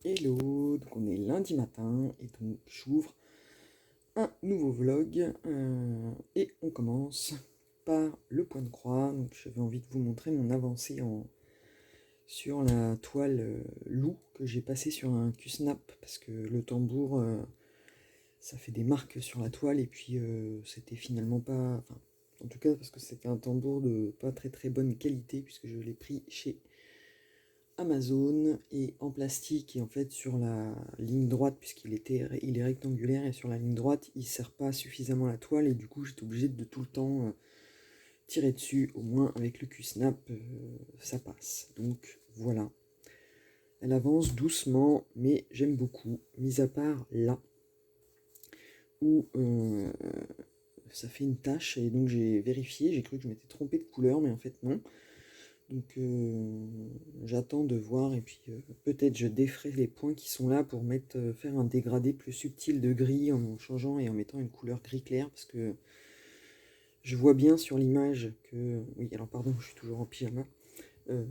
Hello, donc on est lundi matin et donc j'ouvre un nouveau vlog et on commence par le point de croix. Donc j'avais envie de vous montrer mon avancée sur la toile loup que j'ai passé sur un Q-snap parce que le tambour ça fait des marques sur la toile et puis c'était finalement pas, enfin en tout cas parce que c'était un tambour de pas très très bonne qualité puisque je l'ai pris chez Amazon et en plastique et en fait sur la ligne droite il est rectangulaire et sur la ligne droite il sert pas suffisamment la toile et du coup j'étais obligé de tout le temps tirer dessus, au moins avec le Q-snap ça passe. Donc voilà, elle avance doucement mais j'aime beaucoup, mis à part là où ça fait une tache et donc j'ai vérifié, j'ai cru que je m'étais trompé de couleur mais en fait non. Donc j'attends de voir et puis peut-être je déferai les points qui sont là pour faire un dégradé plus subtil de gris en changeant et en mettant une couleur gris clair parce que je vois bien sur l'image que... Oui, alors pardon, je suis toujours en pyjama. Euh,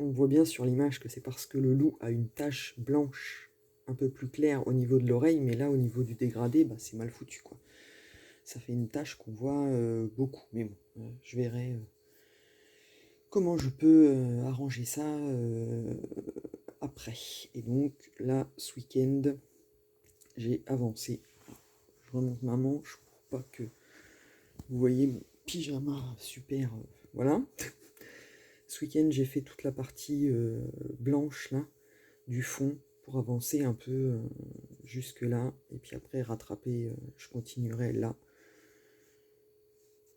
on voit bien sur l'image que c'est parce que le loup a une tache blanche un peu plus claire au niveau de l'oreille, mais là au niveau du dégradé, bah, c'est mal foutu quoi. Ça fait une tache qu'on voit beaucoup, mais bon, je verrai comment je peux arranger ça après. Et donc là, ce week-end, j'ai avancé. Je remonte ma manche pour pas que vous voyez mon pyjama super. Voilà. Ce week-end, j'ai fait toute la partie blanche là, du fond, pour avancer un peu jusque là. Et puis après, rattraper, je continuerai là,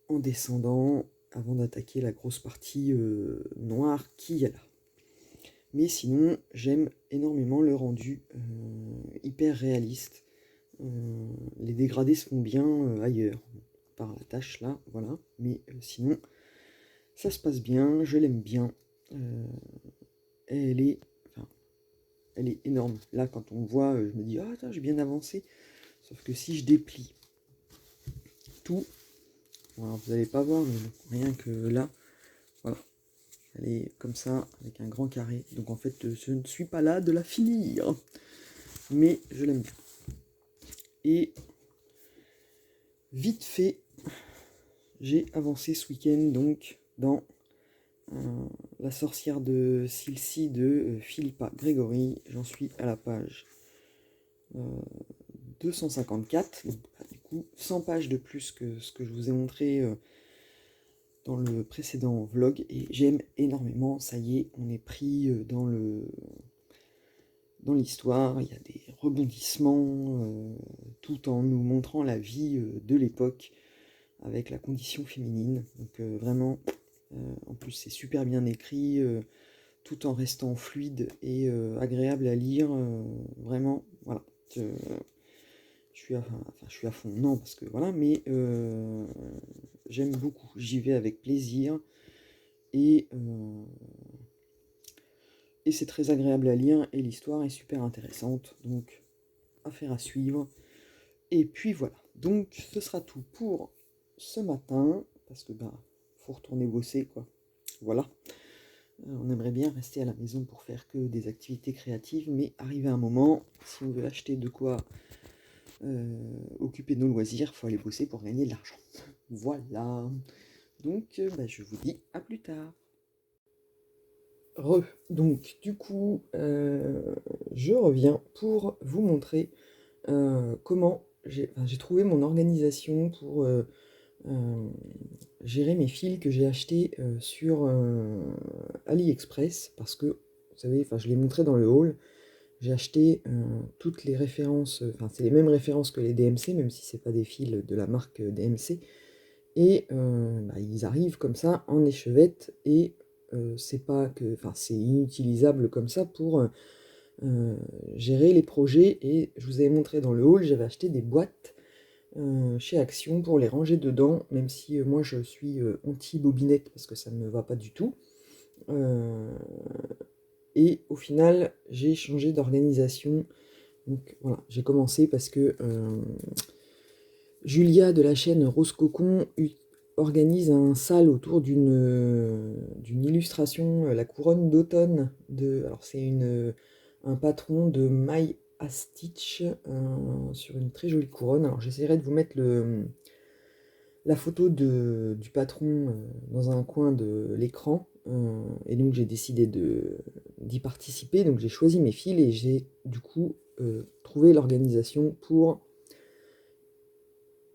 en descendant, avant d'attaquer la grosse partie noire qu'il y a là. Mais sinon, j'aime énormément le rendu hyper réaliste. Les dégradés se font bien ailleurs, par la tâche là, voilà. Mais sinon, ça se passe bien, je l'aime bien. Elle est, enfin, elle est énorme. Là, quand on voit, je me dis, ah, attends, j'ai bien avancé. Sauf que si je déplie tout, alors vous n'allez pas voir, mais rien que là, voilà. Elle est comme ça, avec un grand carré. Donc en fait, je ne suis pas là de la finir. Mais je l'aime bien. Et vite fait, j'ai avancé ce week-end donc dans La sorcière de Silcy de Philippa Gregory. J'en suis à la page 254. Donc, du coup, 100 pages de plus que ce que je vous ai montré dans le précédent vlog. Et j'aime énormément. Ça y est, on est pris dans l'histoire. Il y a des rebondissements tout en nous montrant la vie de l'époque avec la condition féminine. Donc vraiment, en plus c'est super bien écrit, tout en restant fluide et agréable à lire. Vraiment, voilà. Je suis à fond, non, parce que voilà, mais j'aime beaucoup. J'y vais avec plaisir et, euh, et c'est très agréable à lire et l'histoire est super intéressante. Donc, affaire à suivre. Et puis voilà. Donc, ce sera tout pour ce matin parce que bah, faut retourner bosser quoi. Voilà. On aimerait bien rester à la maison pour faire que des activités créatives, mais arrivé un moment, si on veut acheter de quoi occuper nos loisirs, il faut aller bosser pour gagner de l'argent. Voilà. Donc, bah, je vous dis à plus tard. Donc, du coup, je reviens pour vous montrer comment j'ai trouvé mon organisation pour gérer mes fils que j'ai achetés sur AliExpress parce que, vous savez, je l'ai montré dans le haul, j'ai acheté toutes les références, c'est les mêmes références que les DMC, même si c'est pas des fils de la marque DMC, et ils arrivent comme ça en échevette et c'est pas que, c'est inutilisable comme ça pour gérer les projets. Et je vous avais montré dans le haul, j'avais acheté des boîtes chez Action pour les ranger dedans, même si moi je suis anti-bobinette parce que ça ne me va pas du tout. Et au final, j'ai changé d'organisation. Donc voilà, j'ai commencé parce que Julia de la chaîne Rose Cocon organise un sale autour d'une illustration, la couronne d'automne. Alors c'est un patron de maille à stitch sur une très jolie couronne. Alors j'essaierai de vous mettre la photo du patron dans un coin de l'écran. Et donc j'ai décidé d'y participer. Donc j'ai choisi mes fils et j'ai du coup trouvé l'organisation pour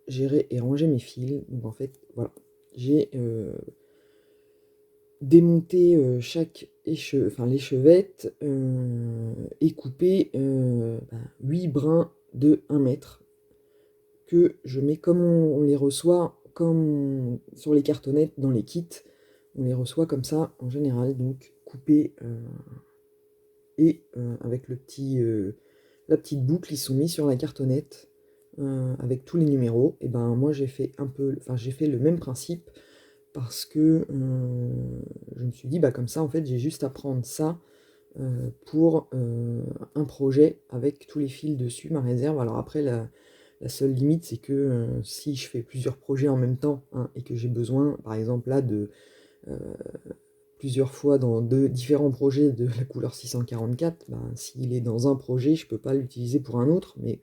gérer et ranger mes fils. Donc en fait, voilà. J'ai démonté chaque l'échevette et coupé 8 brins de 1 mètre que je mets comme on les reçoit, comme sur les cartonnettes dans les kits. On les reçoit comme ça en général, donc coupés et avec la petite boucle, ils sont mis sur la cartonnette avec tous les numéros. Et ben moi j'ai fait j'ai fait le même principe parce que je me suis dit bah comme ça en fait j'ai juste à prendre ça pour un projet avec tous les fils dessus, ma réserve. Alors après la seule limite c'est que si je fais plusieurs projets en même temps hein, et que j'ai besoin par exemple là de plusieurs fois dans deux différents projets de la couleur 644, ben, s'il est dans un projet je peux pas l'utiliser pour un autre, mais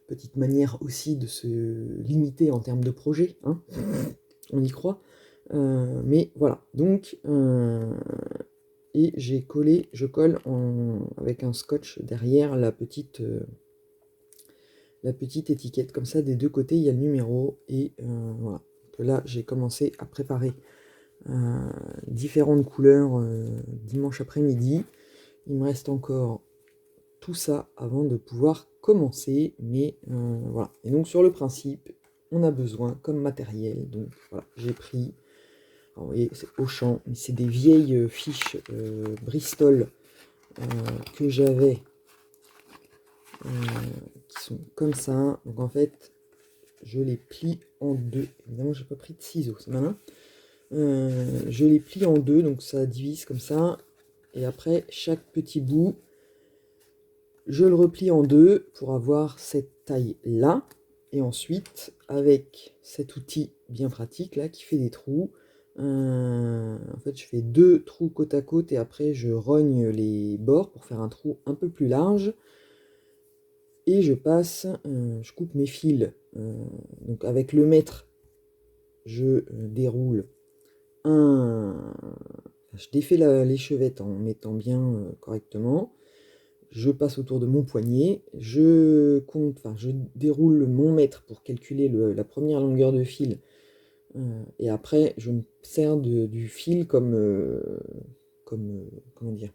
petite manière aussi de se limiter en termes de projet, hein, on y croit. Mais voilà, donc et je colle avec un scotch derrière la petite étiquette, comme ça des deux côtés il y a le numéro, et voilà. Donc là j'ai commencé à préparer différentes couleurs dimanche après-midi. Il me reste encore tout ça avant de pouvoir commencer, mais voilà. Et donc sur le principe, on a besoin comme matériel, donc voilà, j'ai pris, alors, vous voyez, c'est Auchan, mais c'est des vieilles fiches Bristol que j'avais, qui sont comme ça. Donc en fait, je les plie en deux. Évidemment, j'ai pas pris de ciseaux, c'est malin. Je les plie en deux, donc ça divise comme ça. Et après, chaque petit bout, je le replie en deux pour avoir cette taille-là. Et ensuite, avec cet outil bien pratique là, qui fait des trous, en fait, je fais 2 trous côte à côte et après, je rogne les bords pour faire un trou un peu plus large. Et je coupe mes fils. Donc avec le mètre, je déroule je défais l'échevette en mettant bien correctement. Je passe autour de mon poignet, je déroule mon mètre pour calculer la première longueur de fil. Et après, je me sers du fil comment dire,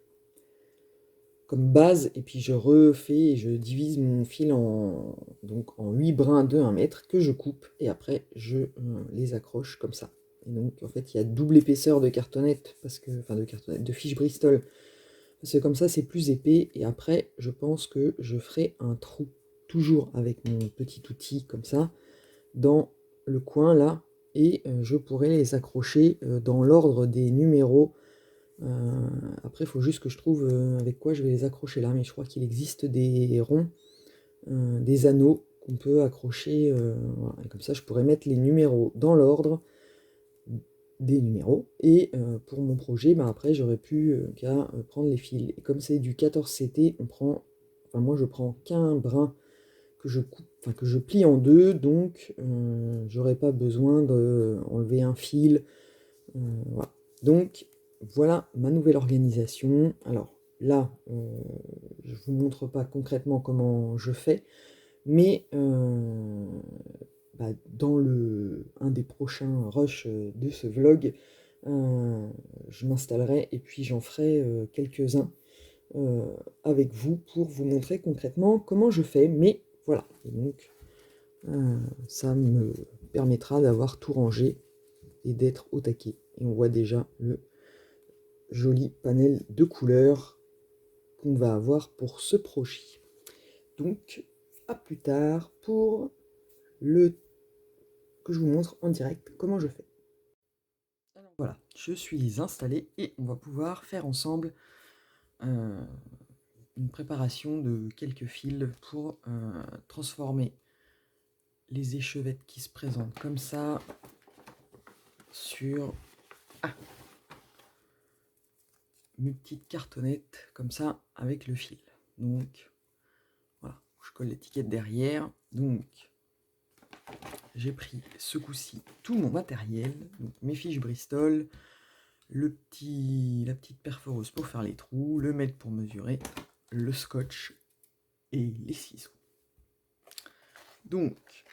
comme base, et puis je refais et je divise mon fil donc en 8 brins de 1 mètre que je coupe, et après je les accroche comme ça. Et donc en fait il y a double épaisseur de cartonnette, de fiche Bristol, parce que comme ça c'est plus épais, et après je pense que je ferai un trou, toujours avec mon petit outil comme ça, dans le coin là, et je pourrai les accrocher dans l'ordre des numéros. Après, il faut juste que je trouve avec quoi je vais les accrocher là, mais je crois qu'il existe des ronds, des anneaux qu'on peut accrocher, voilà. Et comme ça je pourrais mettre les numéros dans l'ordre des numéros, et pour mon projet, bah, après j'aurais pu qu'à prendre les fils. Et comme c'est du 14CT, moi je prends qu'un brin que je coupe, que je plie en deux, donc j'aurais pas besoin d'enlever un fil. Voilà. Donc voilà ma nouvelle organisation. Alors là, je vous montre pas concrètement comment je fais, mais dans un des prochains rushs de ce vlog, je m'installerai et puis j'en ferai quelques-uns avec vous pour vous montrer concrètement comment je fais. Mais voilà, et donc ça me permettra d'avoir tout rangé et d'être au taquet. Et on voit déjà le joli panel de couleurs qu'on va avoir pour ce projet. Donc à plus tard pour que je vous montre en direct comment je fais. Alors voilà, je suis installé et on va pouvoir faire ensemble une préparation de quelques fils pour transformer les échevettes qui se présentent comme ça sur mes petites cartonnettes comme ça avec le fil. Donc voilà, je colle l'étiquette derrière. Donc j'ai pris ce coup-ci tout mon matériel, donc mes fiches Bristol, la petite perforeuse pour faire les trous, le mètre pour mesurer, le scotch et les ciseaux. Donc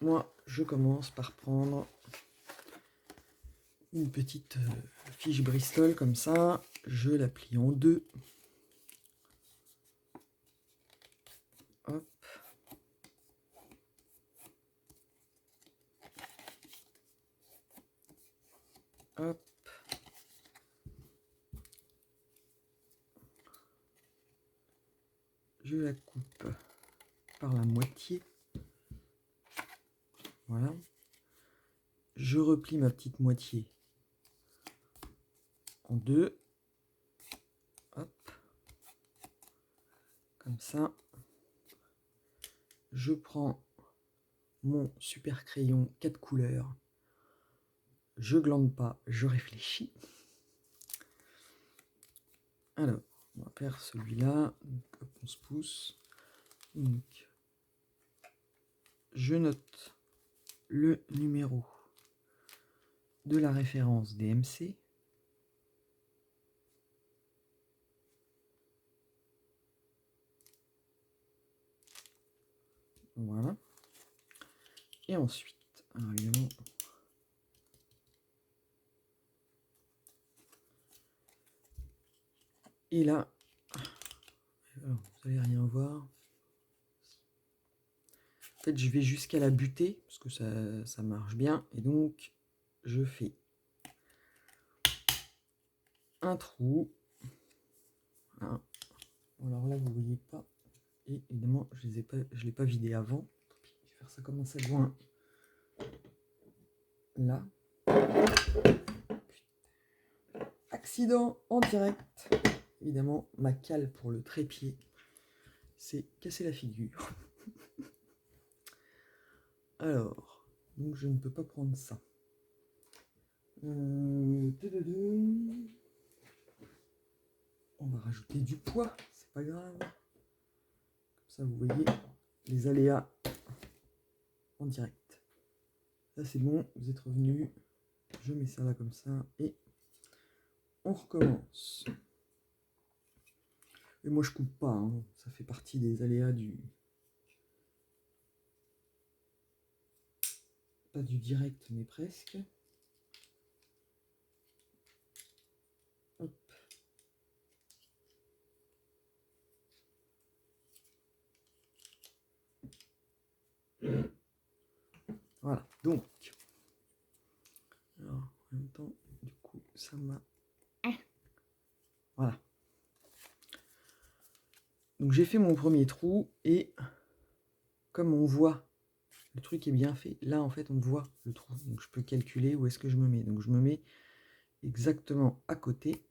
moi je commence par prendre une petite fiche Bristol comme ça, je la plie en deux. Hop. Hop. Je la coupe par la moitié. Voilà. Je replie ma petite moitié en deux. Hop. Comme ça. Je prends mon super crayon 4 couleurs. Je glande pas, je réfléchis. Alors, on va faire celui-là. Hop, on se pousse. Donc, je note le numéro de la référence DMC. Voilà. Et ensuite, alors évidemment, et là, alors, vous allez rien voir. En fait, je vais jusqu'à la butée, parce que ça marche bien. Et donc, je fais un trou. Voilà. Alors là, vous ne voyez pas. Et évidemment, je ne l'ai pas vidé avant. Je vais faire ça comme un sac-joint. Là. Accident en direct. Évidemment, ma cale pour le trépied s'est cassé la figure. Alors, donc je ne peux pas prendre ça. On va rajouter du poids, c'est pas grave. Comme ça, vous voyez les aléas en direct. Là, c'est bon, vous êtes revenus. Je mets ça là comme ça et on recommence. Et moi, je coupe pas, hein. Ça fait partie des aléas du... Pas du direct, mais presque. Hop. Voilà, donc... Alors, en même temps, du coup, ça m'a... Voilà. Donc j'ai fait mon premier trou et comme on voit, le truc est bien fait, là en fait on voit le trou. Donc je peux calculer où est-ce que je me mets. Donc je me mets exactement à côté.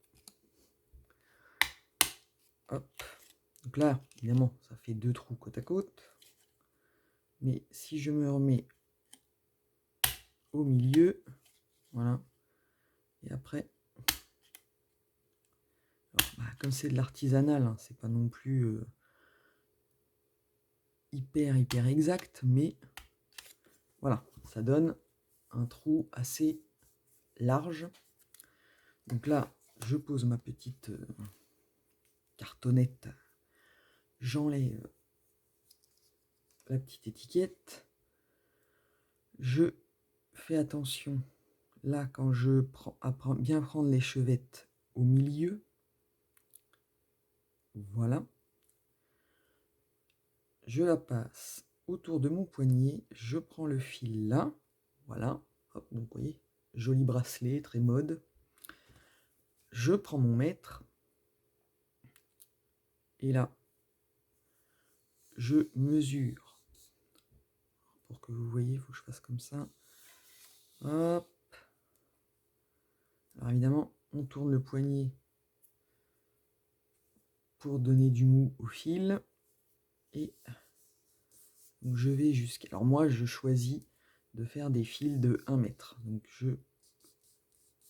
Hop. Donc là, évidemment, ça fait deux trous côte à côte. Mais si je me remets au milieu, voilà. Et après, alors, comme c'est de l'artisanal, hein, c'est pas non plus hyper exact, mais voilà, ça donne un trou assez large. Donc là, je pose ma petite cartonnette, j'enlève la petite étiquette, je fais attention là quand je prends à bien prendre l'échevette au milieu, voilà, je la passe autour de mon poignet, je prends le fil là, voilà, hop, donc vous voyez, joli bracelet, très mode, je prends mon mètre, et là, je mesure, pour que vous voyez, il faut que je fasse comme ça, hop, alors évidemment, on tourne le poignet pour donner du mou au fil, et donc je vais jusqu'à... Alors moi, je choisis de faire des fils de 1 mètre, donc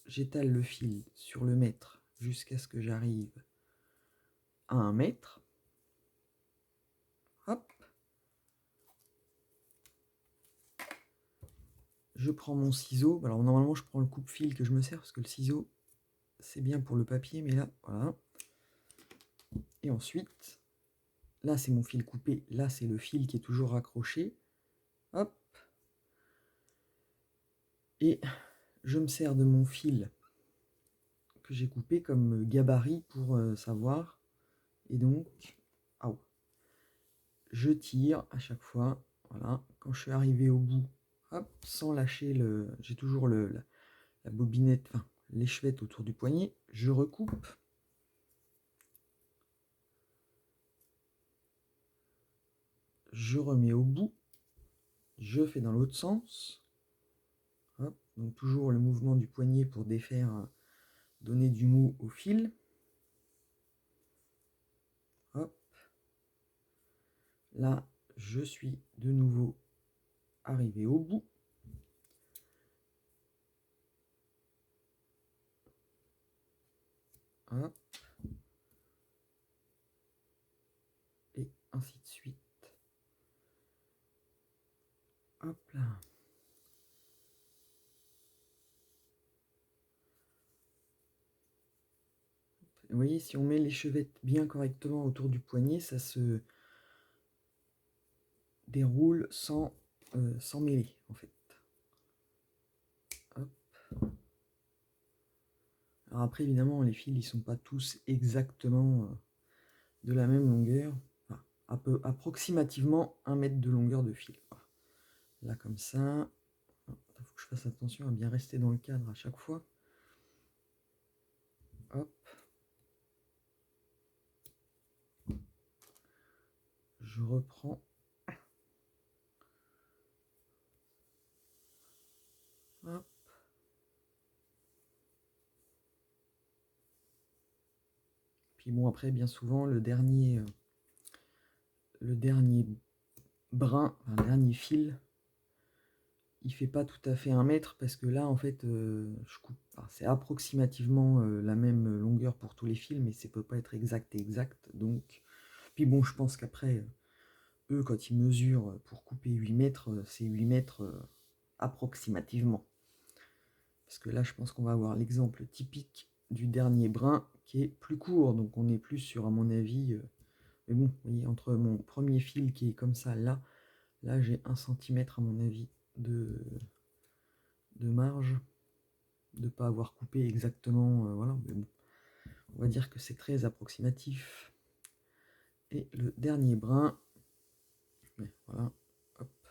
j'étale le fil sur le mètre jusqu'à ce que j'arrive à 1 mètre. Hop. Je prends mon ciseau. Alors normalement je prends le coupe-fil que je me sers parce que le ciseau c'est bien pour le papier, mais là voilà. Et ensuite, là c'est mon fil coupé, là c'est le fil qui est toujours accroché. Hop. Et je me sers de mon fil que j'ai coupé comme gabarit pour savoir. Et donc, je tire à chaque fois. Voilà, quand je suis arrivé au bout, hop, sans lâcher le. J'ai toujours la bobinette, enfin l'échevette autour du poignet. Je recoupe. Je remets au bout. Je fais dans l'autre sens. Hop, donc toujours le mouvement du poignet pour défaire, donner du mou au fil. Hop. Là, je suis de nouveau arrivé au bout. Hop. Et ainsi de suite. Hop là. Vous voyez, si on met l'échevette bien correctement autour du poignet, ça se déroule sans mêler, en fait. Hop. Alors après, évidemment, les fils, ils sont pas tous exactement de la même longueur. Enfin, approximativement 1 mètre de longueur de fil. Voilà. Là, comme ça. Il faut que je fasse attention à bien rester dans le cadre à chaque fois. Hop. Je reprends. Hop. Puis bon, après, bien souvent, le dernier brin, un dernier fil, il fait pas tout à fait 1 mètre parce que là, en fait, je coupe. C'est approximativement la même longueur pour tous les fils, mais ça peut pas être exact et exact. Donc, puis bon, je pense qu'après, eux, quand ils mesurent pour couper 8 mètres, c'est 8 mètres approximativement. Parce que là, je pense qu'on va avoir l'exemple typique du dernier brin qui est plus court. Donc, on est plus sur, à mon avis... mais bon, vous voyez, entre mon premier fil qui est comme ça, là j'ai 1 cm à mon avis de marge. De ne pas avoir coupé exactement, voilà. Mais bon, on va dire que c'est très approximatif. Et le dernier brin... Voilà, hop.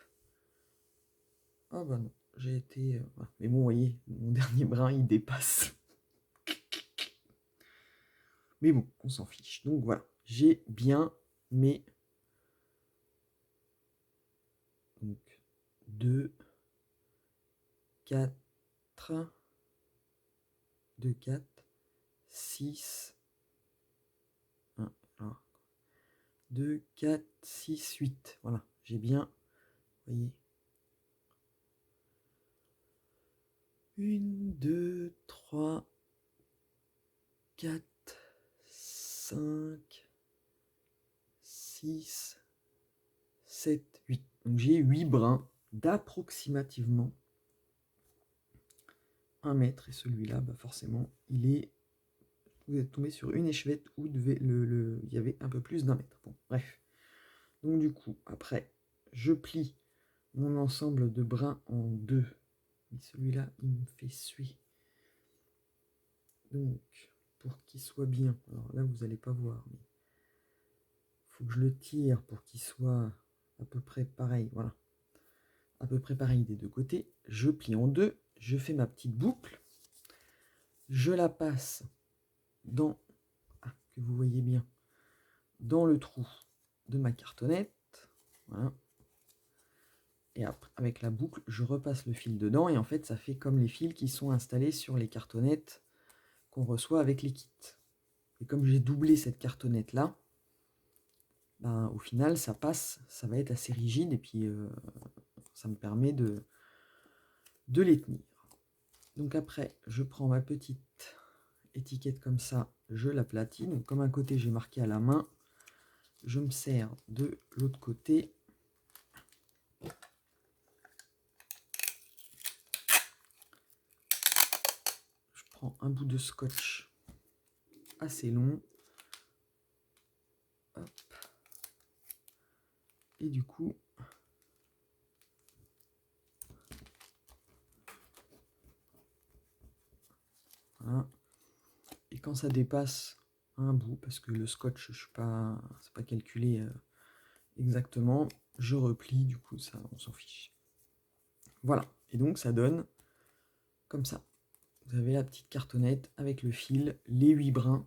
Ah bah non, j'ai été... mais bon, vous voyez, mon dernier brin, il dépasse. Mais bon, on s'en fiche. Donc voilà, j'ai bien mes... Donc, 2, 4, 2, 4, 6, 1, 2, 4, 6, 8. Voilà, j'ai bien, vous voyez, 1, 2, 3, 4, 5, 6, 7, 8. Donc j'ai 8 brins d'approximativement 1 mètre. Et celui-là, bah forcément, il est... Vous êtes tombé sur une échevette où il y avait un peu plus d'1 mètre. Bon, bref. Donc du coup, après, je plie mon ensemble de brins en 2. Mais celui-là, il me fait suer. Donc, pour qu'il soit bien, alors là, vous n'allez pas voir, mais il faut que je le tire pour qu'il soit à peu près pareil, voilà. À peu près pareil des deux côtés. Je plie en 2, je fais ma petite boucle. Je la passe dans, que vous voyez bien, dans le trou de ma cartonnette. Voilà. Et après, avec la boucle, je repasse le fil dedans. Et en fait, ça fait comme les fils qui sont installés sur les cartonnettes qu'on reçoit avec les kits. Et comme j'ai doublé cette cartonnette-là, ben, au final, ça passe, ça va être assez rigide. Et puis, ça me permet de les tenir. Donc après, je prends ma petite étiquette comme ça, je l'aplatis. Donc comme un côté j'ai marqué à la main, je me sers de l'autre côté. Je prends un bout de scotch assez long. Hop. Et du coup, voilà. Et quand ça dépasse un bout, parce que le scotch, c'est pas calculé exactement, je replie, du coup ça on s'en fiche. Voilà, et donc ça donne comme ça. Vous avez la petite cartonnette avec le fil, les 8 brins.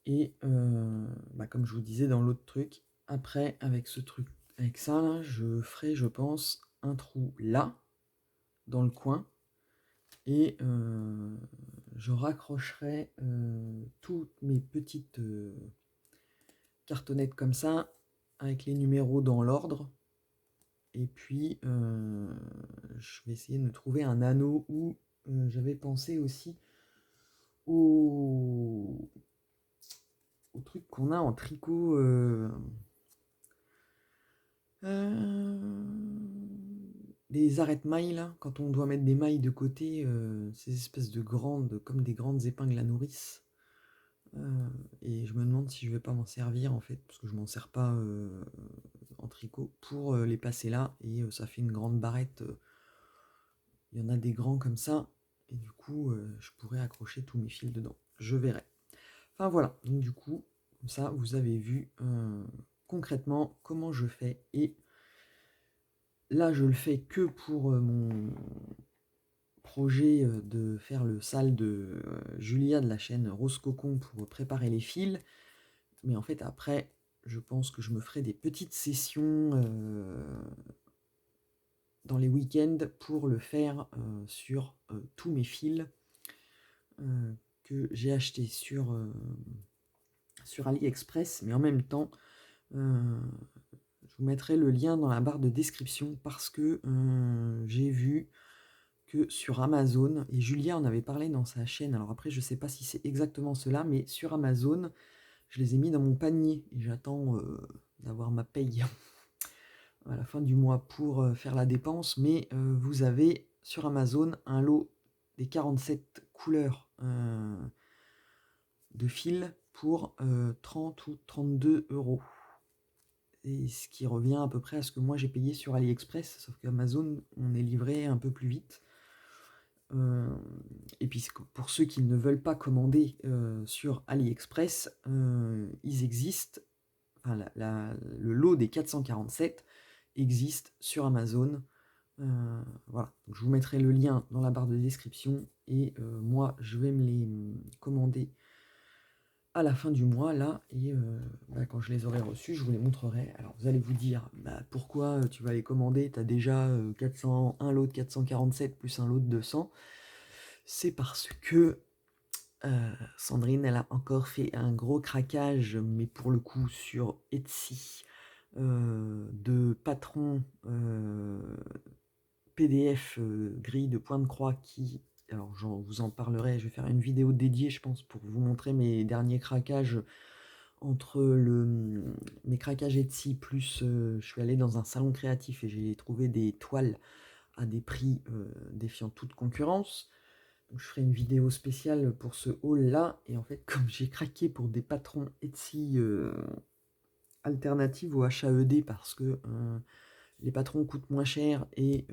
Et comme je vous disais dans l'autre truc, après avec ce truc, avec ça là, je ferai, je pense, un trou là, dans le coin, et je raccrocherai toutes mes petites cartonnettes comme ça, avec les numéros dans l'ordre. Et puis je vais essayer de me trouver un anneau où j'avais pensé aussi au truc qu'on a en tricot. Les arrête-mailles, là, quand on doit mettre des mailles de côté, ces espèces de grandes, comme des grandes épingles à nourrice. Et je me demande si je vais pas m'en servir, en fait, parce que je m'en sers pas en tricot, pour les passer là, et ça fait une grande barrette. Il y en a des grands comme ça, et du coup, je pourrais accrocher tous mes fils dedans. Je verrai. Enfin voilà, donc du coup, comme ça, vous avez vu concrètement comment je fais, et là, je le fais que pour mon projet de faire le sale de Julia de la chaîne Rose Cocon pour préparer les fils. Mais en fait, après, je pense que je me ferai des petites sessions dans les week-ends pour le faire sur tous mes fils que j'ai achetés sur AliExpress. Mais en même temps, je vous mettrai le lien dans la barre de description parce que j'ai vu que sur Amazon, et Julia en avait parlé dans sa chaîne, alors après je sais pas si c'est exactement cela, mais sur Amazon, je les ai mis dans mon panier et j'attends d'avoir ma paye à la fin du mois pour faire la dépense, mais vous avez sur Amazon un lot des 47 couleurs de fils pour 30 ou 32 euros. Et ce qui revient à peu près à ce que moi j'ai payé sur AliExpress, sauf qu'Amazon, on est livré un peu plus vite. Et puis pour ceux qui ne veulent pas commander sur AliExpress, ils existent, enfin, le lot des 447 existe sur Amazon. Voilà, donc je vous mettrai le lien dans la barre de description, et moi je vais me les commander à la fin du mois là, et quand je les aurai reçus, je vous les montrerai. Alors vous allez vous dire, pourquoi tu vas les commander, tu as déjà un lot de 447 plus un lot de 200. C'est parce que Sandrine, elle a encore fait un gros craquage, mais pour le coup sur Etsy, de patrons PDF grille de point de croix qui, alors je vous en parlerai, je vais faire une vidéo dédiée je pense pour vous montrer mes derniers craquages entre mes craquages Etsy plus je suis allé dans un salon créatif et j'ai trouvé des toiles à des prix défiant toute concurrence. Donc je ferai une vidéo spéciale pour ce haul là, et en fait comme j'ai craqué pour des patrons Etsy alternatives au HAED parce que les patrons coûtent moins cher et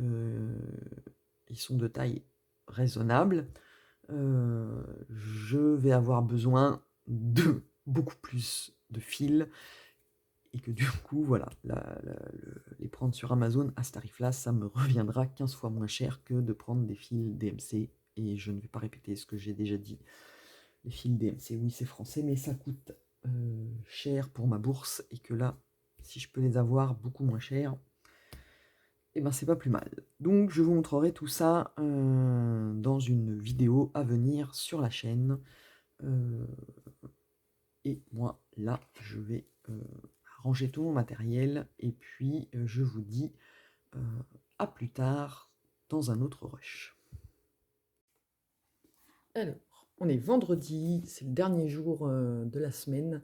ils sont de taille raisonnable, je vais avoir besoin de beaucoup plus de fils, et que du coup, voilà, les prendre sur Amazon à ce tarif-là, ça me reviendra 15 fois moins cher que de prendre des fils DMC, et je ne vais pas répéter ce que j'ai déjà dit. Les fils DMC, oui, c'est français, mais ça coûte cher pour ma bourse, et que là, si je peux les avoir beaucoup moins cher, et ben c'est pas plus mal. Donc je vous montrerai tout ça dans une vidéo à venir sur la chaîne. Et moi, là, je vais ranger tout mon matériel, et puis je vous dis à plus tard dans un autre rush. Alors, on est vendredi, c'est le dernier jour de la semaine.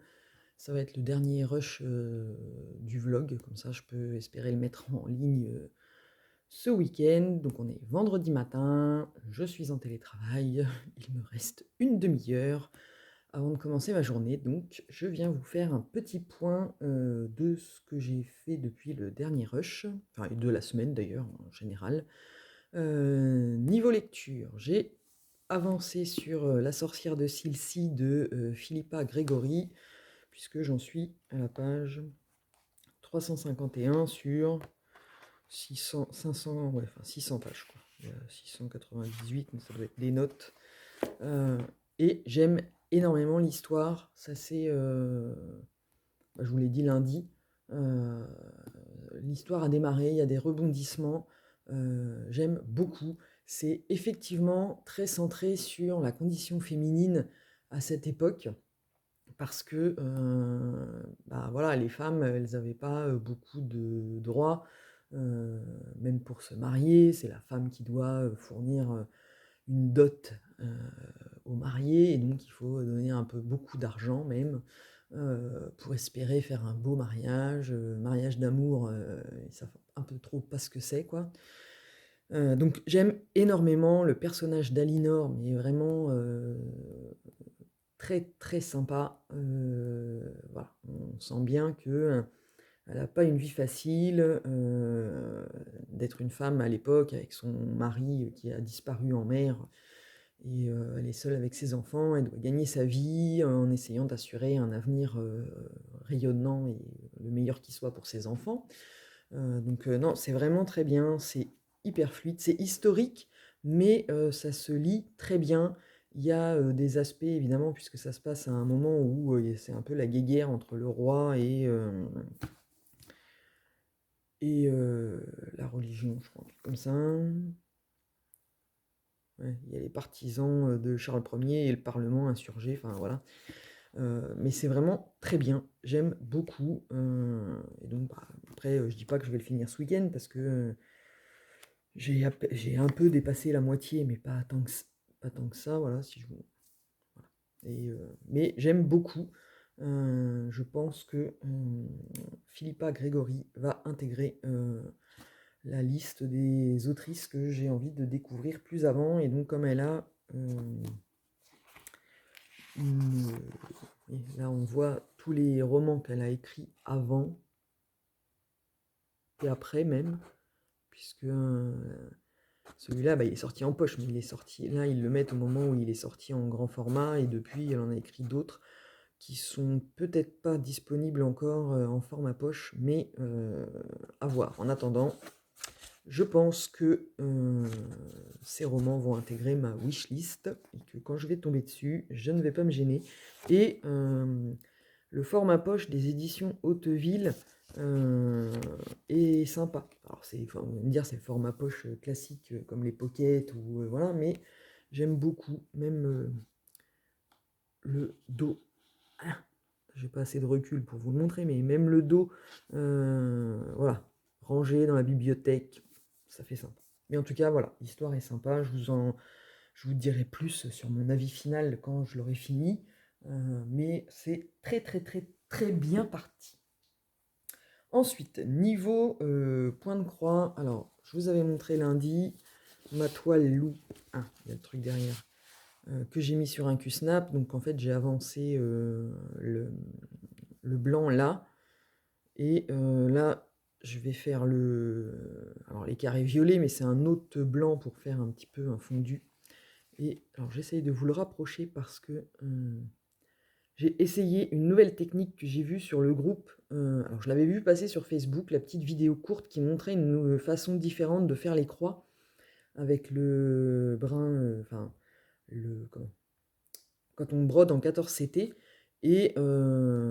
Ça va être le dernier rush du vlog, comme ça je peux espérer le mettre en ligne ce week-end. Donc on est vendredi matin, je suis en télétravail, il me reste une demi-heure avant de commencer ma journée. Donc je viens vous faire un petit point de ce que j'ai fait depuis le dernier rush, enfin et de la semaine d'ailleurs en général. Niveau lecture, j'ai avancé sur La sorcière de Silcy de Philippa Gregory, puisque j'en suis à la page 351 sur 600, 500, ouais, enfin 600 pages, quoi. Il y a 698, mais ça doit être des notes. Et j'aime énormément l'histoire. Ça c'est, je vous l'ai dit lundi, euh, l'histoire a démarré, il y a des rebondissements. J'aime beaucoup. C'est effectivement très centré sur la condition féminine à cette époque, parce que voilà, les femmes, elles n'avaient pas beaucoup de droits, même pour se marier. C'est la femme qui doit fournir une dot au marié, et donc il faut donner un peu beaucoup d'argent même pour espérer faire un beau mariage, mariage d'amour, ils savent un peu trop pas ce que c'est, quoi. Donc j'aime énormément le personnage d'Alinor, mais vraiment très très sympa. Voilà, on sent bien que elle n'a pas une vie facile, d'être une femme à l'époque avec son mari qui a disparu en mer, et elle est seule avec ses enfants. Elle doit gagner sa vie en essayant d'assurer un avenir rayonnant et le meilleur qui soit pour ses enfants. Donc non, c'est vraiment très bien, c'est hyper fluide, c'est historique, mais ça se lit très bien. Il y a des aspects, évidemment, puisque ça se passe à un moment où c'est un peu la guéguerre entre le roi et la religion, je crois, un truc comme ça. Ouais, il y a les partisans de Charles Ier et le Parlement insurgé, enfin voilà. Mais c'est vraiment très bien, j'aime beaucoup. Et donc après, je dis pas que je vais le finir ce week-end parce que j'ai un peu dépassé la moitié, mais pas tant que ça, voilà. Si je, voilà. Mais j'aime beaucoup. Je pense que Philippa Gregory va intégrer la liste des autrices que j'ai envie de découvrir plus avant. Et donc, comme elle a une- et là, on voit tous les romans qu'elle a écrits avant et après même, puisque celui-là, il est sorti en poche, mais il est sorti. Là, ils le mettent au moment où il est sorti en grand format, et depuis, elle en a écrit d'autres qui sont peut-être pas disponibles encore en format poche, mais à voir. En attendant, je pense que ces romans vont intégrer ma wishlist, et que quand je vais tomber dessus, je ne vais pas me gêner. Et le format poche des éditions Hauteville est sympa. Alors on va me dire c'est le format poche classique comme les pockets ou voilà, mais j'aime beaucoup, même le dos. Ah, j'ai pas assez de recul pour vous le montrer, mais même le dos, voilà, rangé dans la bibliothèque, ça fait sympa. Mais en tout cas, voilà, l'histoire est sympa. Je vous dirai plus sur mon avis final quand je l'aurai fini. Mais c'est très très très très bien parti. Ensuite, niveau point de croix, alors je vous avais montré lundi ma toile loup. Ah, il y a le truc derrière. Que j'ai mis sur un Q-Snap. Donc en fait, j'ai avancé le blanc là. Et là, je vais faire alors les carrés violets, mais c'est un autre blanc pour faire un petit peu un fondu. Et alors j'essaye de vous le rapprocher parce que j'ai essayé une nouvelle technique que j'ai vue sur le groupe. Alors je l'avais vu passer sur Facebook, la petite vidéo courte qui montrait une façon différente de faire les croix avec le brin, enfin comment, quand on brode en 14CT. Et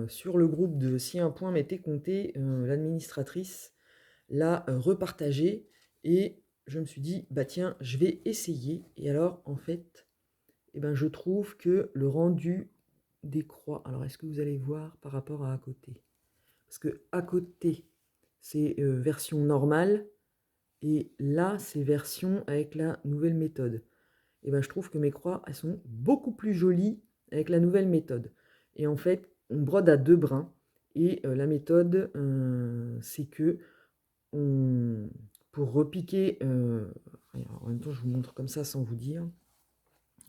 sur le groupe de Si un point m'était compté, l'administratrice l'a repartagé, et je me suis dit, bah tiens, je vais essayer. Et alors, en fait, eh ben, je trouve que le rendu des croix, alors est-ce que vous allez voir par rapport à côté? Parce que à côté, c'est version normale, et là, c'est version avec la nouvelle méthode. et ben, je trouve que mes croix, elles sont beaucoup plus jolies avec la nouvelle méthode. Et en fait, on brode à 2 brins. Et la méthode, c'est que pour repiquer, en même temps, je vous montre comme ça sans vous dire.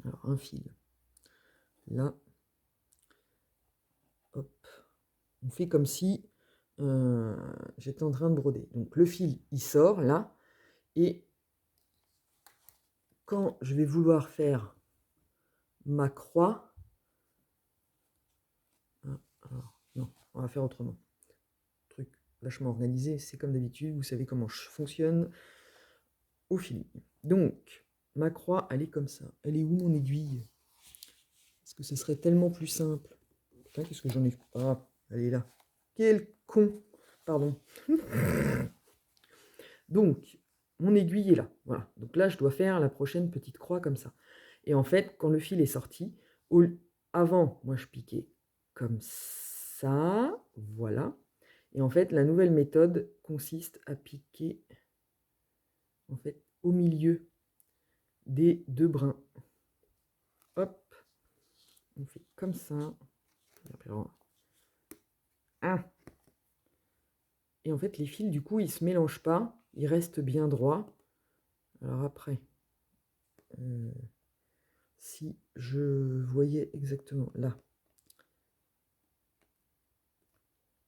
Alors, un fil. Là, hop, on fait comme si j'étais en train de broder. Donc, le fil, il sort là. Et quand je vais vouloir faire ma croix, alors, non, on va faire autrement. Truc vachement organisé, c'est comme d'habitude, vous savez comment je fonctionne au fil. Donc, ma croix, elle est comme ça. Elle est où mon aiguille? Parce que ce serait tellement plus simple. Putain, qu'est-ce que j'en ai... Ah, elle est là. Quel con! Pardon. Donc, mon aiguille est là. Voilà. Donc là, je dois faire la prochaine petite croix comme ça. Et en fait, quand le fil est sorti, avant, moi, je piquais comme ça. Voilà. Et en fait, la nouvelle méthode consiste à piquer en fait, au milieu des 2 brins. Hop. On fait comme ça. Ah. Et en fait, les fils, du coup, ils ne se mélangent pas. Ils restent bien droits. Alors après, si je voyais exactement là.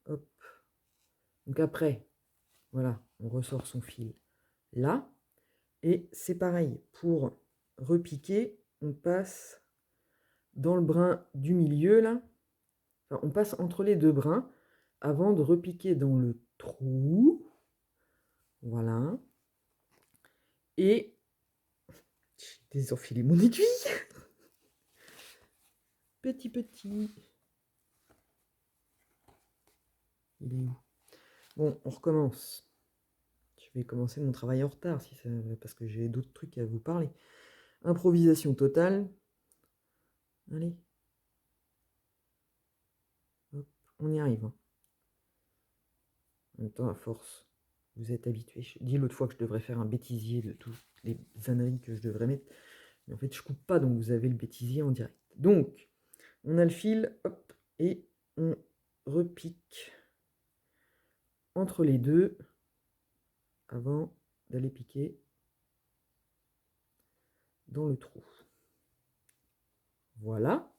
Hop. Donc après, voilà, on ressort son fil là. Et c'est pareil, pour repiquer, on passe dans le brin du milieu là. Enfin, on passe entre les 2 brins avant de repiquer dans le trou. Voilà. Et j'ai désenfilé mon aiguille. Petit. Il est où? Bon, on recommence. Je vais commencer mon travail en retard parce que j'ai d'autres trucs à vous parler. Improvisation totale. Allez. Hop, on y arrive. En même temps, à force, vous êtes habitués. Je dis l'autre fois que je devrais faire un bêtisier de toutes les âneries que je devrais mettre. Mais en fait, je coupe pas, donc vous avez le bêtisier en direct. Donc, on a le fil, hop, et on repique entre les 2 avant d'aller piquer dans le trou. Voilà.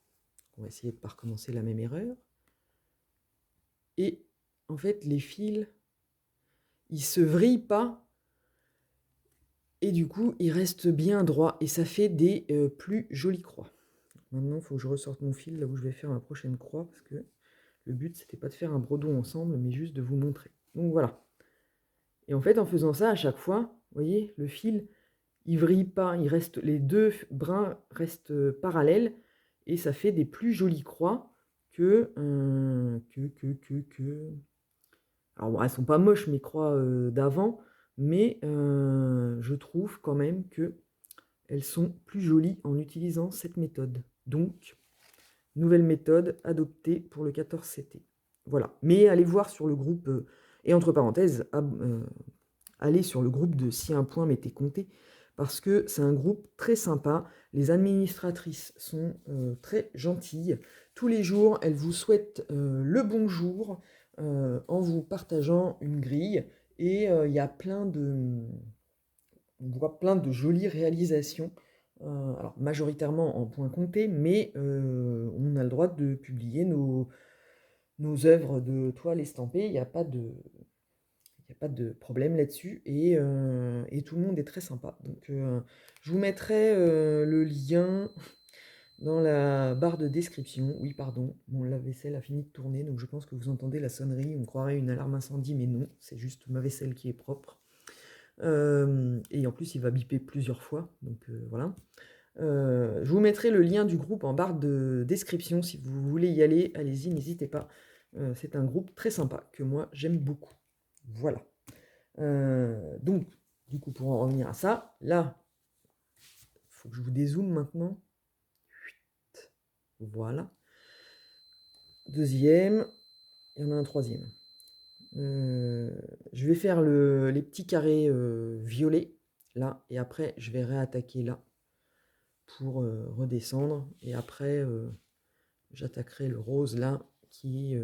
On va essayer de ne pas recommencer la même erreur. Et en fait, les fils, ils se vrillent pas. Et du coup, ils restent bien droits. Et ça fait des plus jolies croix. Maintenant, il faut que je ressorte mon fil là où je vais faire ma prochaine croix. Parce que le but, c'était pas de faire un bredon ensemble, mais juste de vous montrer. Donc voilà. Et en fait, en faisant ça, à chaque fois, vous voyez, le fil, il vrille pas. Les 2 brins restent parallèles. Et ça fait des plus jolies croix que... Alors, bon, elles sont pas moches, mes croix d'avant, mais je trouve quand même que elles sont plus jolies en utilisant cette méthode. Donc, nouvelle méthode adoptée pour le 14CT. Voilà. Mais allez voir sur le groupe, et entre parenthèses, allez sur le groupe de Si un point m'était compté, parce que c'est un groupe très sympa. Les administratrices sont très gentilles. Tous les jours, elles vous souhaitent le bonjour en vous partageant une grille. Et il y a on voit plein de jolies réalisations. Alors majoritairement en points comptés, mais on a le droit de publier nos œuvres de toile estampées. Il n'y a pas de problème là-dessus et tout le monde est très sympa. Donc je vous mettrai le lien dans la barre de description. Oui, pardon, mon lave-vaisselle a fini de tourner, donc je pense que vous entendez la sonnerie. On croirait une alarme incendie, mais non, c'est juste ma vaisselle qui est propre. Et en plus, il va biper plusieurs fois, donc voilà. Je vous mettrai le lien du groupe en barre de description. Si vous voulez y aller, allez-y, n'hésitez pas. C'est un groupe très sympa que moi j'aime beaucoup. Voilà. Donc, du coup, pour en revenir à ça, là, il faut que je vous dézoome maintenant. Voilà. Deuxième, il y en a un troisième. Je vais faire les petits carrés violets, là, et après, je vais réattaquer là, pour redescendre. Et après, j'attaquerai le rose là qui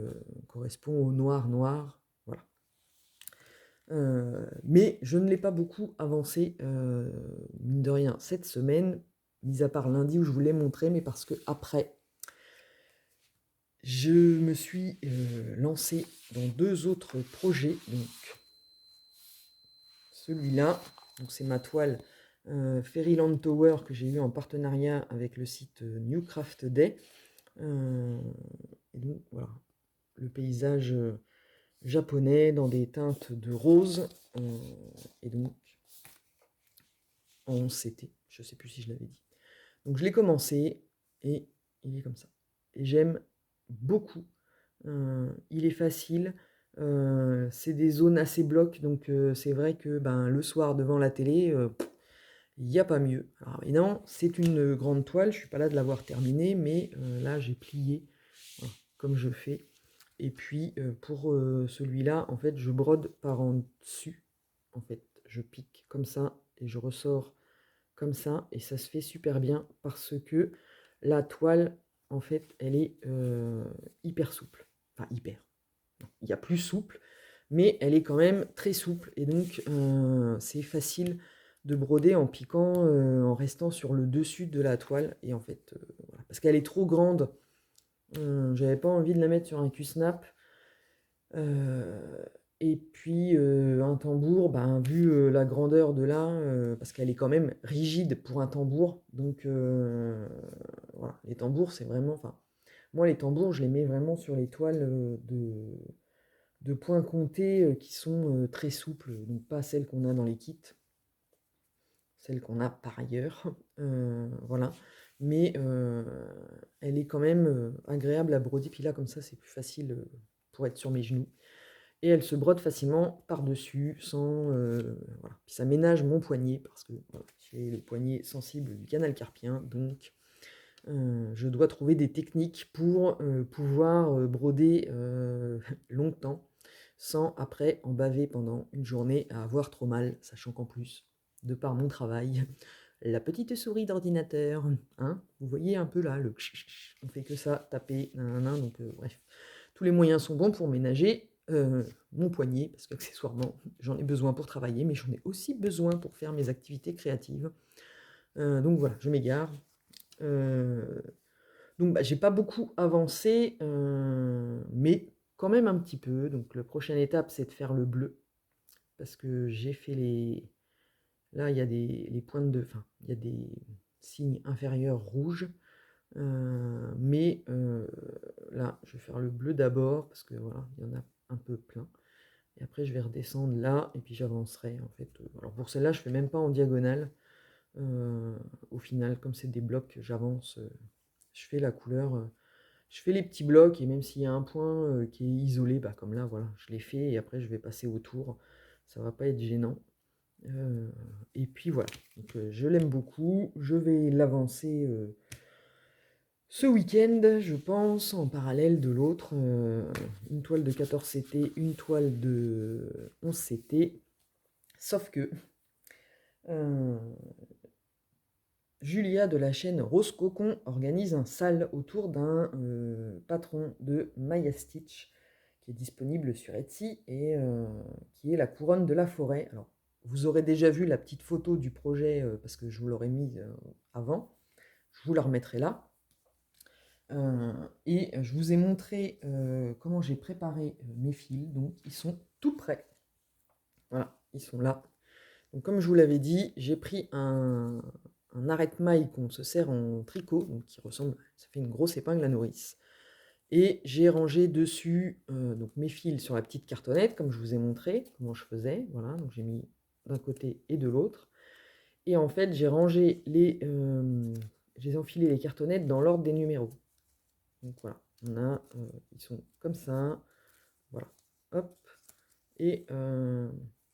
correspond au noir noir. Voilà. Mais je ne l'ai pas beaucoup avancé, mine de rien, cette semaine, mis à part lundi où je vous l'ai montré, mais parce que après, je me suis lancé dans 2 autres projets. Donc, celui-là, donc c'est ma toile Fairyland Tower que j'ai eu en partenariat avec le site New Craft Day. Et donc voilà, le paysage japonais dans des teintes de rose et donc en CT, je sais plus si je l'avais dit. Donc je l'ai commencé et il est comme ça. Et j'aime beaucoup. Il est facile. C'est des zones assez blocs, donc c'est vrai que ben, le soir devant la télé, il n'y a pas mieux. Alors évidemment, c'est une grande toile, je ne suis pas là de l'avoir terminée, mais là j'ai plié, voilà, comme je fais. Et puis pour celui-là, en fait, je brode par en dessus. En fait, je pique comme ça et je ressors comme ça. Et ça se fait super bien parce que la toile, en fait, elle est hyper souple. Enfin, hyper. Il y a plus souple, mais elle est quand même très souple. Et donc, c'est facile de broder en piquant, en restant sur le dessus de la toile. Et en fait, voilà. Parce qu'elle est trop grande. J'avais pas envie de la mettre sur un Q-snap. Et puis un tambour, ben, vu la grandeur de là, parce qu'elle est quand même rigide pour un tambour, donc voilà, les tambours c'est vraiment, enfin, moi les tambours je les mets vraiment sur les toiles de points comptés qui sont très souples, donc pas celles qu'on a dans les kits, celles qu'on a par ailleurs, voilà, mais elle est quand même agréable à broder, puis là comme ça c'est plus facile pour être sur mes genoux. Et elle se brode facilement par-dessus, sans... voilà. Puis ça ménage mon poignet, parce que voilà, j'ai le poignet sensible du canal carpien, donc je dois trouver des techniques pour pouvoir broder longtemps, sans après en baver pendant une journée à avoir trop mal, sachant qu'en plus, de par mon travail, la petite souris d'ordinateur, hein, vous voyez un peu là, on fait que ça, taper, nanana, donc bref. Tous les moyens sont bons pour ménager mon poignet, parce qu'accessoirement, j'en ai besoin pour travailler, mais j'en ai aussi besoin pour faire mes activités créatives. Donc voilà, je m'égare. Donc bah, j'ai pas beaucoup avancé, mais quand même un petit peu. Donc la prochaine étape, c'est de faire le bleu, parce que j'ai fait les... Là, il y a les pointes de... Enfin, il y a des signes inférieurs rouges. Mais là, je vais faire le bleu d'abord, parce que voilà, il y en a un peu plein. Et après, je vais redescendre là, et puis j'avancerai, en fait. Alors pour celle-là, je fais même pas en diagonale. Au final, comme c'est des blocs, j'avance. Je fais la couleur. Je fais les petits blocs, et même s'il y a un point qui est isolé, bah, comme là, voilà, je l'ai fait, et après, je vais passer autour. Ça va pas être gênant. Et puis voilà. Donc, je l'aime beaucoup. Je vais l'avancer ce week-end, je pense, en parallèle de l'autre, une toile de 14 CT, une toile de 11 CT, sauf que Julia de la chaîne Rose Cocon organise un sale autour d'un patron de Maya Stitch qui est disponible sur Etsy et qui est la couronne de la forêt. Alors, vous aurez déjà vu la petite photo du projet parce que je vous l'aurais mis avant, je vous la remettrai là. Et je vous ai montré comment j'ai préparé mes fils, donc ils sont tout prêts. Voilà, ils sont là. Donc comme je vous l'avais dit, j'ai pris un arrête-maille qu'on se sert en tricot, donc qui ressemble, ça fait une grosse épingle à nourrice. Et j'ai rangé dessus donc mes fils sur la petite cartonnette, comme je vous ai montré comment je faisais. Voilà, donc j'ai mis d'un côté et de l'autre. Et en fait, j'ai rangé j'ai enfilé les cartonnettes dans l'ordre des numéros. Donc voilà, on a, ils sont comme ça, voilà, hop, et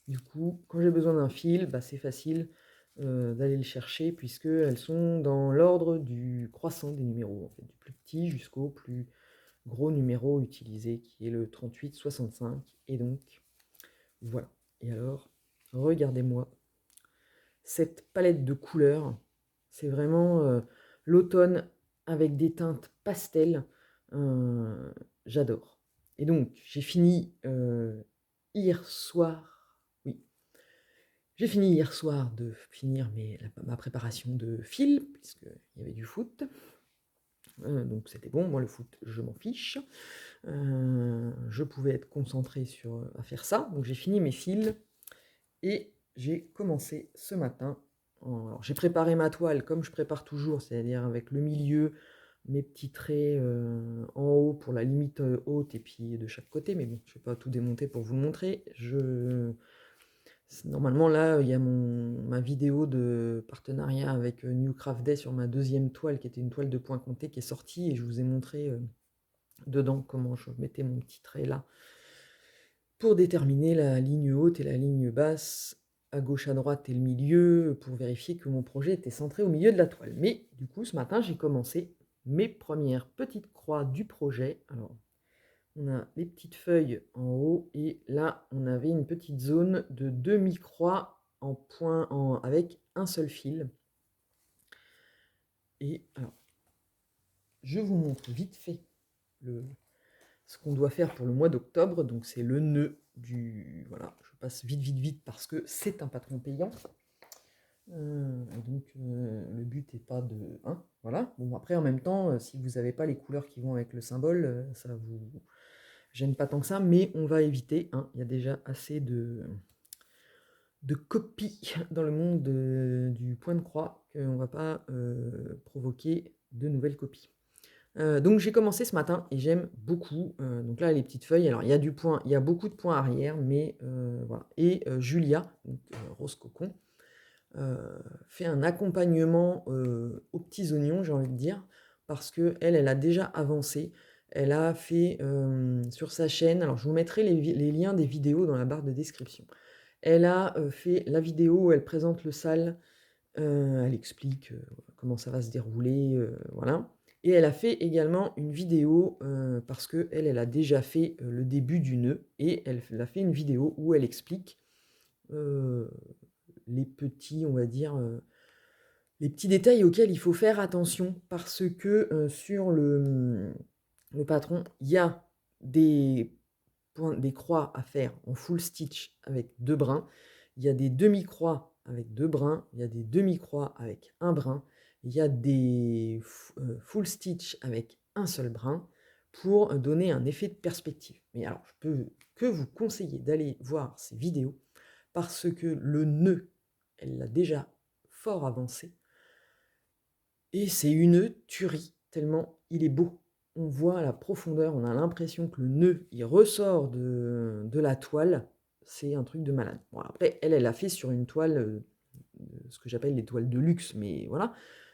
du coup, quand j'ai besoin d'un fil, bah, c'est facile d'aller le chercher puisqu'elles sont dans l'ordre du croissant des numéros, en fait, du plus petit jusqu'au plus gros numéro utilisé qui est le 3865, et donc voilà. Et alors, regardez-moi cette palette de couleurs. C'est vraiment l'automne avec des teintes pastel. J'adore. Et donc, j'ai fini hier soir. Oui, j'ai fini hier soir de finir ma préparation de fil, puisqu'il y avait du foot. Donc c'était bon, moi le foot, je m'en fiche. Je pouvais être concentré à faire ça. Donc j'ai fini mes fils et j'ai commencé ce matin. Alors j'ai préparé ma toile comme je prépare toujours, c'est-à-dire avec le milieu, mes petits traits en haut pour la limite haute et puis de chaque côté. Mais bon, je ne vais pas tout démonter pour vous le montrer. Normalement, là, il y a ma vidéo de partenariat avec New Craft Day sur ma deuxième toile, qui était une toile de point compté, qui est sortie, et je vous ai montré dedans comment je mettais mon petit trait là, pour déterminer la ligne haute et la ligne basse, à gauche, à droite et le milieu, pour vérifier que mon projet était centré au milieu de la toile. Mais du coup, ce matin, j'ai commencé mes premières petites croix du projet. Alors, on a les petites feuilles en haut et là on avait une petite zone de demi-croix en point avec un seul fil. Et alors, je vous montre vite fait ce qu'on doit faire pour le mois d'octobre. Donc c'est le nœud du... Voilà, je passe vite parce que c'est un patron payant. Donc le but n'est pas de... Hein, voilà. Bon, après en même temps, si vous n'avez pas les couleurs qui vont avec le symbole, ça vous gêne pas tant que ça, mais on va éviter. Hein, il y a déjà assez de copies dans le monde du point de croix qu'on ne va pas provoquer de nouvelles copies. Donc j'ai commencé ce matin et j'aime beaucoup. Donc là les petites feuilles, alors il y a du point, il y a beaucoup de points arrière, mais voilà. Et Julia, donc, Rose Cocon, fait un accompagnement aux petits oignons, j'ai envie de dire, parce que elle a déjà avancé. Elle a fait sur sa chaîne, alors je vous mettrai les liens des vidéos dans la barre de description. Elle a fait la vidéo où elle présente le SAL, elle explique comment ça va se dérouler, voilà. Et elle a fait également une vidéo, parce qu'elle a déjà fait le début du nœud, et elle a fait une vidéo où elle explique les petits, on va dire, les petits détails auxquels il faut faire attention, parce que sur le patron, il y a des croix à faire en full stitch avec 2 brins, il y a des demi-croix avec 2 brins, il y a des demi-croix avec 1 brin, il y a des full stitch avec un seul brin pour donner un effet de perspective. Mais alors, je peux que vous conseiller d'aller voir ces vidéos parce que le nœud, elle l'a déjà fort avancé et c'est une tuerie tellement il est beau. On voit à la profondeur, on a l'impression que le nœud, il ressort de la toile. C'est un truc de malade. Bon, après, elle a fait sur une toile, ce que j'appelle les toiles de luxe, mais voilà.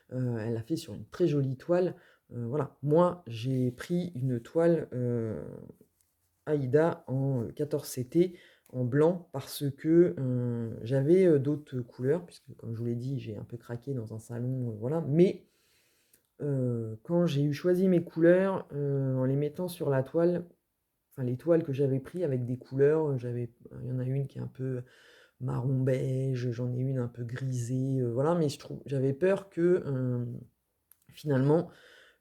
Elle l'a fait sur une très jolie toile. Voilà. Moi, j'ai pris une toile Aïda en 14CT, en blanc, parce que j'avais d'autres couleurs, puisque comme je vous l'ai dit, j'ai un peu craqué dans un salon, voilà. Mais quand j'ai choisi mes couleurs, en les mettant sur la toile, enfin les toiles que j'avais pris avec des couleurs, il y en a une qui est un peu marron beige, j'en ai une un peu grisée, voilà, mais j'avais peur que finalement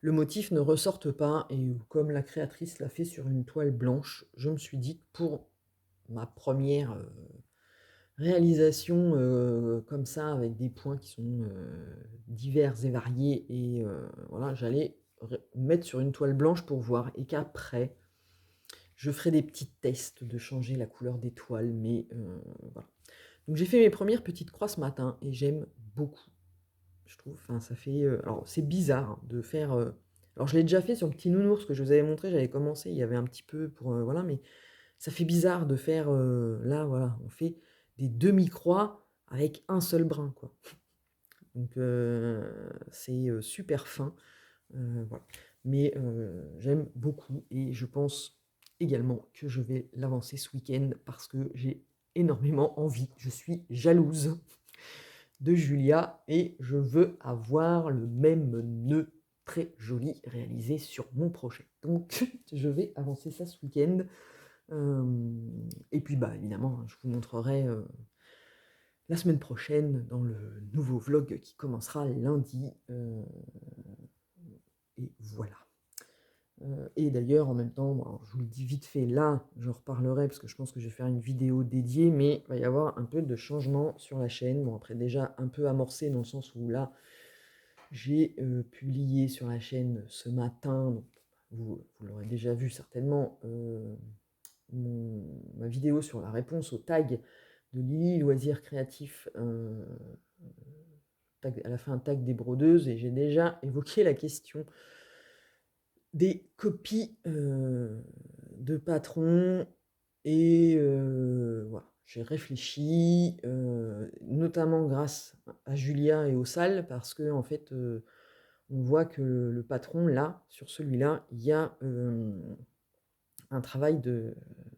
le motif ne ressorte pas, et comme la créatrice l'a fait sur une toile blanche, je me suis dit que pour ma première réalisation comme ça, avec des points qui sont divers et variés, et voilà, j'allais mettre sur une toile blanche pour voir, et qu'après, je ferai des petits tests de changer la couleur des toiles, mais voilà. Donc j'ai fait mes premières petites croix ce matin, et j'aime beaucoup, je trouve, enfin ça fait... alors c'est bizarre hein, de faire... alors je l'ai déjà fait sur le petit nounours que je vous avais montré, j'avais commencé, il y avait un petit peu pour... voilà, mais ça fait bizarre de faire... là, voilà, on fait des demi-croix avec un seul brin, quoi. Donc c'est super fin, voilà. Mais j'aime beaucoup, et je pense également que je vais l'avancer ce week-end parce que j'ai énormément envie. Je suis jalouse de Julia et je veux avoir le même nœud très joli réalisé sur mon projet. Donc je vais avancer ça ce week-end. Et puis bah évidemment, je vous montrerai la semaine prochaine dans le nouveau vlog qui commencera lundi. Et voilà. Et d'ailleurs, en même temps, bon, je vous le dis vite fait, là, j'en reparlerai parce que je pense que je vais faire une vidéo dédiée, mais il va y avoir un peu de changement sur la chaîne. Bon, après, déjà un peu amorcé dans le sens où là, j'ai publié sur la chaîne ce matin, donc vous l'aurez déjà vu certainement, ma vidéo sur la réponse au tag de Lily Loisirs Créatifs. Elle a fait un tag des brodeuses et j'ai déjà évoqué la question des copies de patrons et voilà, j'ai réfléchi, notamment grâce à Julia et au Sal, parce que en fait, on voit que le patron, là, sur celui-là, il y a un travail de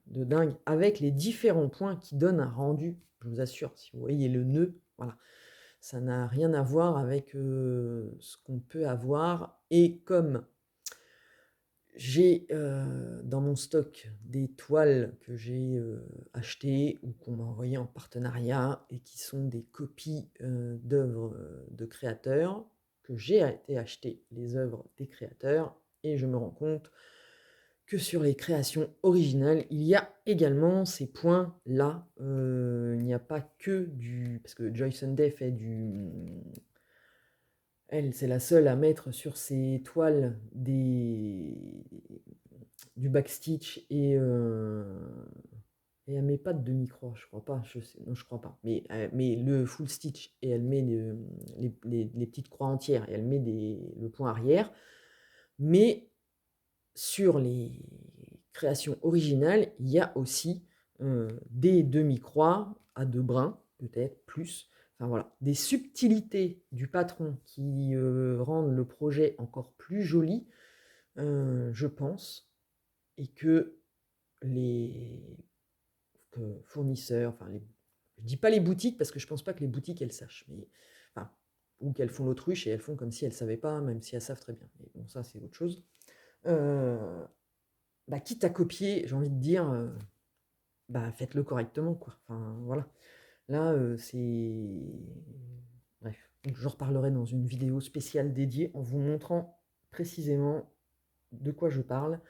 dingue avec les différents points qui donnent un rendu. Je vous assure, si vous voyez le nœud, voilà, ça n'a rien à voir avec ce qu'on peut avoir. Et comme j'ai dans mon stock des toiles que j'ai achetées ou qu'on m'a envoyées en partenariat et qui sont des copies d'œuvres de créateurs, que j'ai été acheter les œuvres des créateurs, et je me rends compte que sur les créations originales, il y a également ces points-là. Il n'y a pas que du... Parce que Joy Sunday fait du... Elle, c'est la seule à mettre sur ses toiles du backstitch et elle met pas de demi-croix, je crois pas. Non, je crois pas. Mais elle met le full stitch et elle met les petites croix entières et elle met le point arrière. Mais sur les créations originales, il y a aussi des demi-croix à 2 brins, peut-être plus. Enfin voilà, des subtilités du patron qui rendent le projet encore plus joli, je pense, et que les fournisseurs, enfin, je dis pas les boutiques parce que je pense pas que les boutiques elles sachent, mais enfin, ou qu'elles font l'autruche et elles font comme si elles savaient pas, même si elles savent très bien. Mais bon, ça c'est autre chose. Bah, quitte à copier, j'ai envie de dire, bah, faites-le correctement, quoi. Enfin, voilà. Là, c'est... Bref, donc j'en reparlerai dans une vidéo spéciale dédiée en vous montrant précisément de quoi je parle.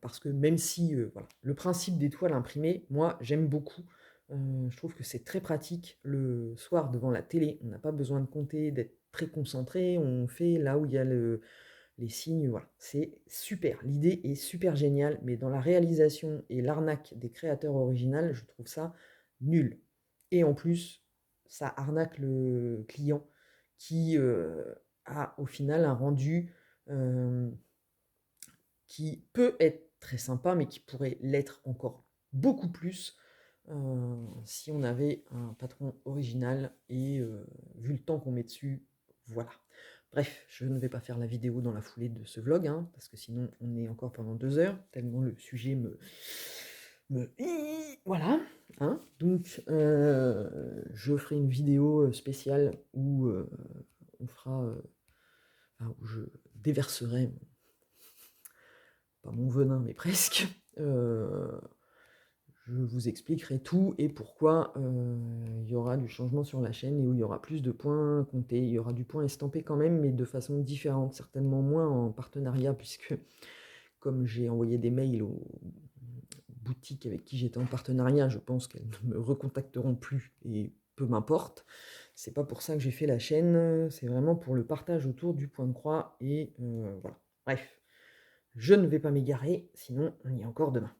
Parce que même si, voilà, le principe des toiles imprimées, moi, j'aime beaucoup. Je trouve que c'est très pratique le soir devant la télé. On n'a pas besoin de compter, d'être très concentré. On fait là où il y a les signes, voilà. C'est super. L'idée est super géniale, mais dans la réalisation et l'arnaque des créateurs originaux, je trouve ça nul. Et en plus, ça arnaque le client qui a au final un rendu qui peut être très sympa, mais qui pourrait l'être encore beaucoup plus si on avait un patron original et vu le temps qu'on met dessus, voilà. Bref, je ne vais pas faire la vidéo dans la foulée de ce vlog, hein, parce que sinon on est encore pendant 2 heures, tellement le sujet voilà, hein. Donc je ferai une vidéo spéciale où on fera... enfin, où je déverserai pas mon venin, mais presque. Je vous expliquerai tout et pourquoi il y aura du changement sur la chaîne et où il y aura plus de points comptés. Il y aura du point estampé quand même, mais de façon différente, certainement moins en partenariat, puisque comme j'ai envoyé des mails aux boutiques avec qui j'étais en partenariat, je pense qu'elles ne me recontacteront plus et peu m'importe. C'est pas pour ça que j'ai fait la chaîne, c'est vraiment pour le partage autour du point de croix et voilà. Bref. Je ne vais pas m'égarer, sinon on y est encore demain.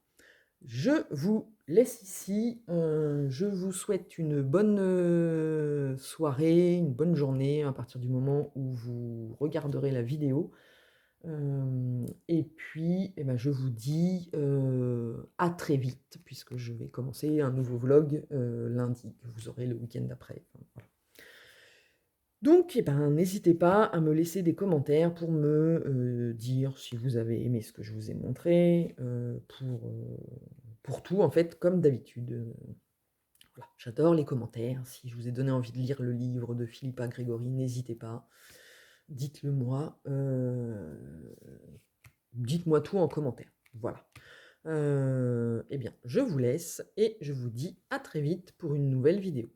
Je vous laisse ici. Je vous souhaite une bonne soirée, une bonne journée à partir du moment où vous regarderez la vidéo. Et puis, eh ben, je vous dis à très vite, puisque je vais commencer un nouveau vlog lundi, que vous aurez le week-end d'après. Enfin, voilà. Donc, eh ben, n'hésitez pas à me laisser des commentaires pour me dire si vous avez aimé ce que je vous ai montré, pour tout, en fait, comme d'habitude. Voilà, j'adore les commentaires. Si je vous ai donné envie de lire le livre de Philippa Grégory, n'hésitez pas. Dites-le moi. Dites-moi tout en commentaire. Voilà. Eh bien, je vous laisse et je vous dis à très vite pour une nouvelle vidéo.